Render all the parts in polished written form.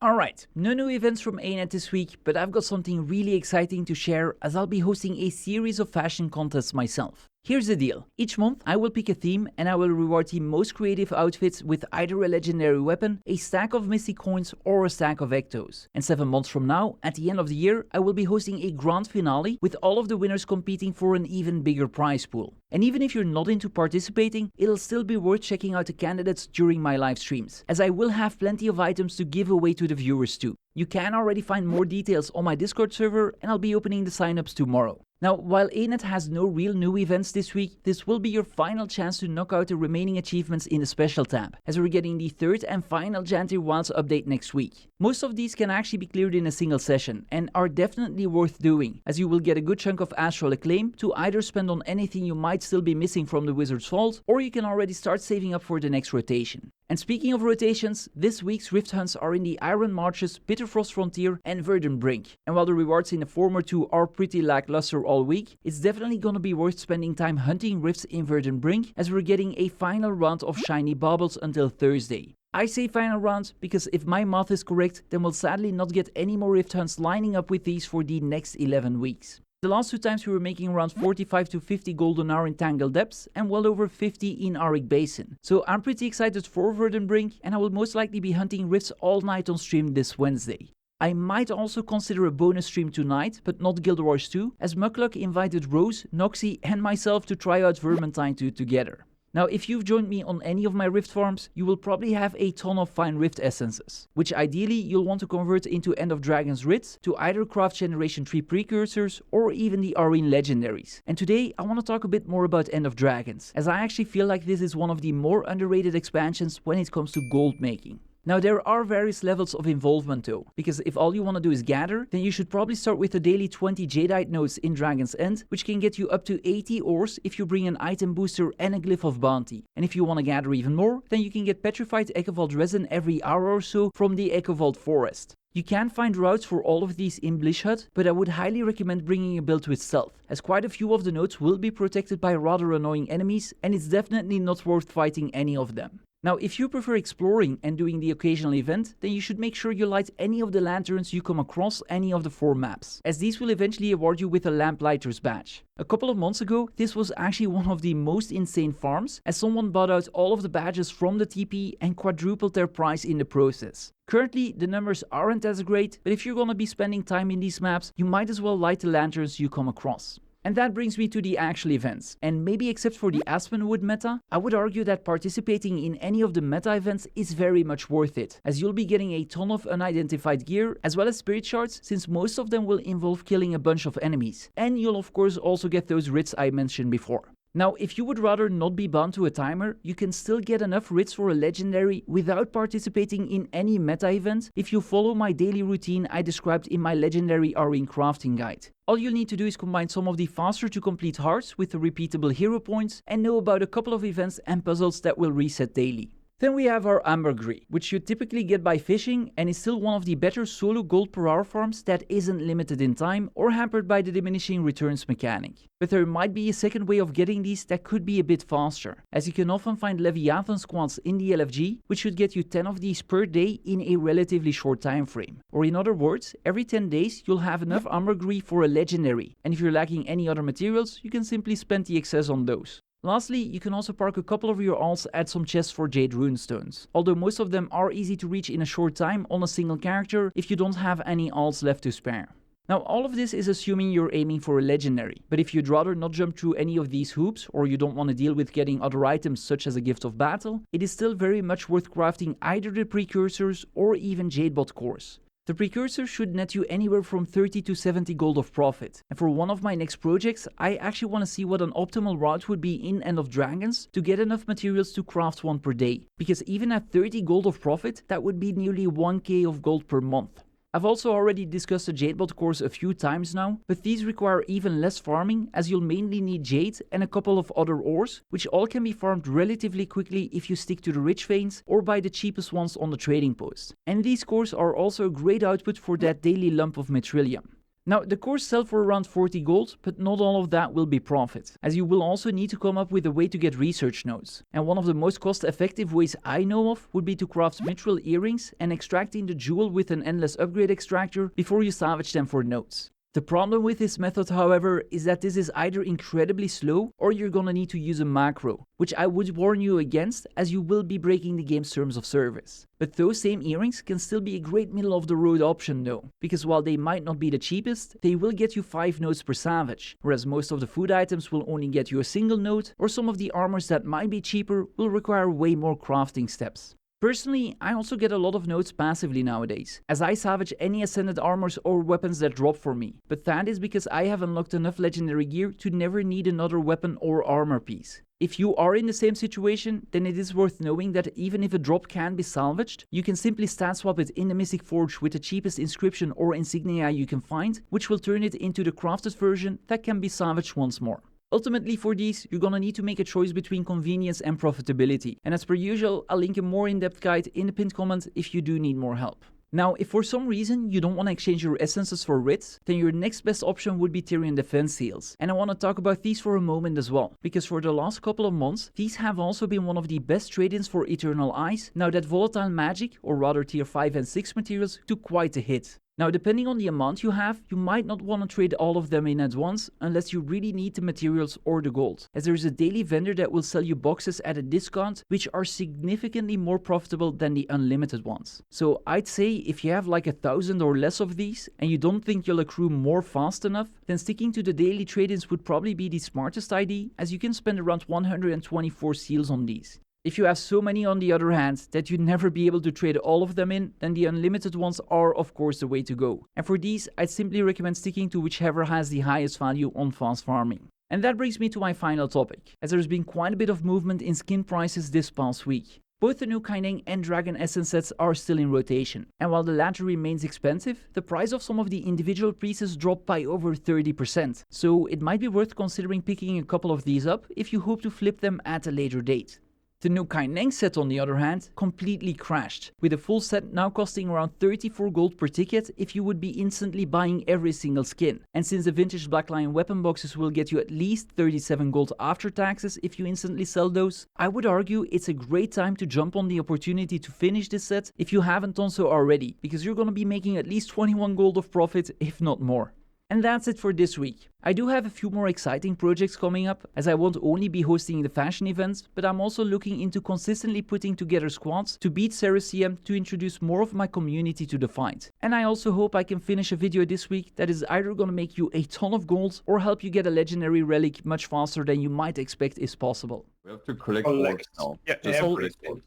Alright, no new events from ANET this week, but I've got something really exciting to share as I'll be hosting a series of fashion contests myself. Here's the deal, each month I will pick a theme and I will reward the most creative outfits with either a legendary weapon, a stack of Misty coins or a stack of Ectos. And 7 months from now, at the end of the year, I will be hosting a grand finale with all of the winners competing for an even bigger prize pool. And even if you're not into participating, it'll still be worth checking out the candidates during my live streams, as I will have plenty of items to give away to the viewers too. You can already find more details on my Discord server and I'll be opening the signups tomorrow. Now, while ANET has no real new events this week, this will be your final chance to knock out the remaining achievements in the special tab, as we're getting the third and final Janthir Wilds update next week. Most of these can actually be cleared in a single session, and are definitely worth doing, as you will get a good chunk of astral acclaim to either spend on anything you might still be missing from the Wizard's Vault, or you can already start saving up for the next rotation. And speaking of rotations, this week's Rift Hunts are in the Iron Marches, Bitterfrost Frontier and Verdant Brink. And while the rewards in the former two are pretty lackluster all week, it's definitely gonna be worth spending time hunting rifts in Verdant Brink, as we're getting a final round of Shiny Baubles until Thursday. I say final round because if my math is correct, then we'll sadly not get any more Rift Hunts lining up with these for the next 11 weeks. The last 2 times we were making around 45 to 50 gold an hour in Tangled Depths and well over 50 in Auric Basin. So I'm pretty excited for Verdant Brink, and I will most likely be hunting rifts all night on stream this Wednesday. I might also consider a bonus stream tonight, but not Guild Wars 2, as Muckluck invited Rose, Noxie and myself to try out Vermintide 2 together. Now, if you've joined me on any of my Rift farms, you will probably have a ton of fine Rift essences, which ideally you'll want to convert into End of Dragons writs to either craft Generation 3 precursors or even the Arene legendaries. And today I want to talk a bit more about End of Dragons, as I actually feel like this is one of the more underrated expansions when it comes to gold making. Now, there are various levels of involvement though, because if all you want to do is gather, then you should probably start with the daily 20 jadeite nodes in Dragon's End, which can get you up to 80 ores if you bring an item booster and a glyph of bounty. And if you want to gather even more, then you can get petrified Echovalt resin every hour or so from the Echovalt forest. You can find routes for all of these in Blish Hut, but I would highly recommend bringing a build with stealth, as quite a few of the nodes will be protected by rather annoying enemies, and it's definitely not worth fighting any of them. Now, if you prefer exploring and doing the occasional event, then you should make sure you light any of the lanterns you come across any of the 4 maps, as these will eventually award you with a Lamplighter's badge. A couple of months ago, this was actually one of the most insane farms, as someone bought out all of the badges from the TP and quadrupled their price in the process. Currently, the numbers aren't as great, but if you're gonna be spending time in these maps, you might as well light the lanterns you come across. And that brings me to the actual events, and maybe except for the Aspenwood meta, I would argue that participating in any of the meta events is very much worth it, as you'll be getting a ton of unidentified gear, as well as spirit shards, since most of them will involve killing a bunch of enemies, and you'll of course also get those writs I mentioned before. Now, if you would rather not be bound to a timer, you can still get enough writs for a legendary without participating in any meta event if you follow my daily routine I described in my legendary Arene crafting guide. All you'll need to do is combine some of the faster to complete hearts with the repeatable hero points and know about a couple of events and puzzles that will reset daily. Then we have our ambergris, which you typically get by fishing and is still one of the better solo gold per hour farms that isn't limited in time or hampered by the diminishing returns mechanic. But there might be a second way of getting these that could be a bit faster, as you can often find Leviathan squads in the LFG, which should get you 10 of these per day in a relatively short time frame. Or in other words, every 10 days you'll have enough ambergris for a legendary, and if you're lacking any other materials, you can simply spend the excess on those. Lastly, you can also park a couple of your alts at some chests for Jade Runestones, although most of them are easy to reach in a short time on a single character if you don't have any alts left to spare. Now, all of this is assuming you're aiming for a legendary, but if you'd rather not jump through any of these hoops, or you don't want to deal with getting other items such as a Gift of Battle, it is still very much worth crafting either the precursors or even Jadebot cores. The precursors should net you anywhere from 30 to 70 gold of profit, and for one of my next projects, I actually want to see what an optimal route would be in End of Dragons to get enough materials to craft one per day, because even at 30 gold of profit, that would be nearly 1k of gold per month. I've also already discussed the Jadebot cores a few times now, but these require even less farming, as you'll mainly need jade and a couple of other ores, which all can be farmed relatively quickly if you stick to the rich veins or buy the cheapest ones on the trading post. And these cores are also a great output for that daily lump of Mitrillium. Now, the cores sell for around 40 gold, but not all of that will be profit, as you will also need to come up with a way to get research nodes. And one of the most cost-effective ways I know of would be to craft mithril earrings and extracting the jewel with an endless upgrade extractor before you salvage them for nodes. The problem with this method, however, is that this is either incredibly slow or you're gonna need to use a macro, which I would warn you against, as you will be breaking the game's terms of service. But those same earrings can still be a great middle of the road option though, because while they might not be the cheapest, they will get you 5 nodes per salvage, whereas most of the food items will only get you a single node, or some of the armors that might be cheaper will require way more crafting steps. Personally, I also get a lot of nodes passively nowadays, as I salvage any ascended armors or weapons that drop for me, but that is because I have unlocked enough legendary gear to never need another weapon or armor piece. If you are in the same situation, then it is worth knowing that even if a drop can be salvaged, you can simply stat swap it in the Mystic Forge with the cheapest inscription or insignia you can find, which will turn it into the crafted version that can be salvaged once more. Ultimately for these, you're gonna need to make a choice between convenience and profitability, and as per usual, I'll link a more in-depth guide in the pinned comment if you do need more help. Now, if for some reason you don't want to exchange your essences for writs, then your next best option would be Tyrian defense seals. And I want to talk about these for a moment as well, because for the last couple of months, these have also been one of the best trade-ins for Eternal Eyes, now that volatile magic, or rather tier 5 and 6 materials, took quite a hit. Now, depending on the amount you have, you might not want to trade all of them in at once unless you really need the materials or the gold, as there is a daily vendor that will sell you boxes at a discount which are significantly more profitable than the unlimited ones. So I'd say if you have like 1,000 or less of these and you don't think you'll accrue more fast enough, then sticking to the daily trade-ins would probably be the smartest idea, as you can spend around 124 seals on these. If you have so many on the other hand that you'd never be able to trade all of them in, then the unlimited ones are of course the way to go. And for these, I'd simply recommend sticking to whichever has the highest value on fast farming. And that brings me to my final topic, as there's been quite a bit of movement in skin prices this past week. Both the new Kaineng and Dragon Essence sets are still in rotation, and while the latter remains expensive, the price of some of the individual pieces dropped by over 30%, so it might be worth considering picking a couple of these up if you hope to flip them at a later date. The new Kaineng set, on the other hand, completely crashed, with a full set now costing around 34 gold per ticket if you would be instantly buying every single skin. And since the vintage Black Lion weapon boxes will get you at least 37 gold after taxes if you instantly sell those, I would argue it's a great time to jump on the opportunity to finish this set if you haven't done so already, because you're gonna be making at least 21 gold of profit, if not more. And that's it for this week. I do have a few more exciting projects coming up, as I won't only be hosting the fashion events, but I'm also looking into consistently putting together squads to beat Cerusium to introduce more of my community to the fight. And I also hope I can finish a video this week that is either gonna make you a ton of gold or help you get a legendary relic much faster than you might expect is possible. We have to collect orbs now. Yeah, Just everything. collect orbs.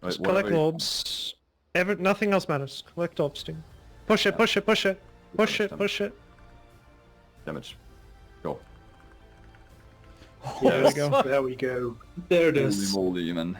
Right, Just what are collect we- orbs. Nothing else matters. Collect orbs, dude. Push it, push it, push it. Push it, push it. Damage. Go. There we go. There we go. There it Holy is. moly, man.